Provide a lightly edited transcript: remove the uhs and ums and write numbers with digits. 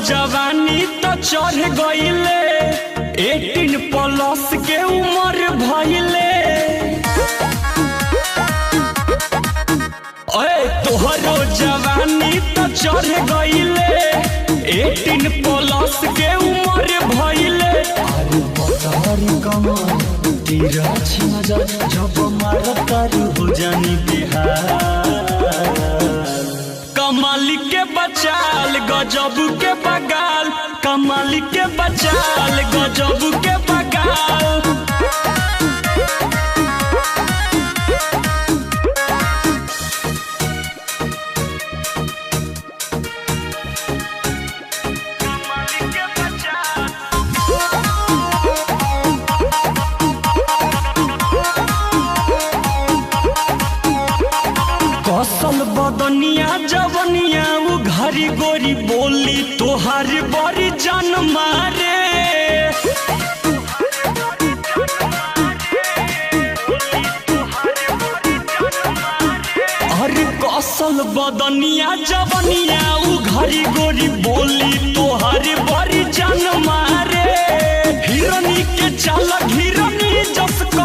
जवानी तो चढ़ गईले 18+ के उम्र भइले। ओए तोहरो जवानी तो चढ़ गईले 18+ के उम्र भइले। अरे पतारी कमर तेरा छिना जब मारता हो जानी बिहार। कमाल के बचाल गजब के बगाल, कमाल के बचाल गजब के बगाल। कसल बदनिया जवनिया उ घरी गोरी बोली तोहार बड़ी जान मारे। अरे कसल बदनिया जवनिया उ घरी गोरी बोली तोहार बड़ी जान मारे। हिरनी के चाल हिरनी जस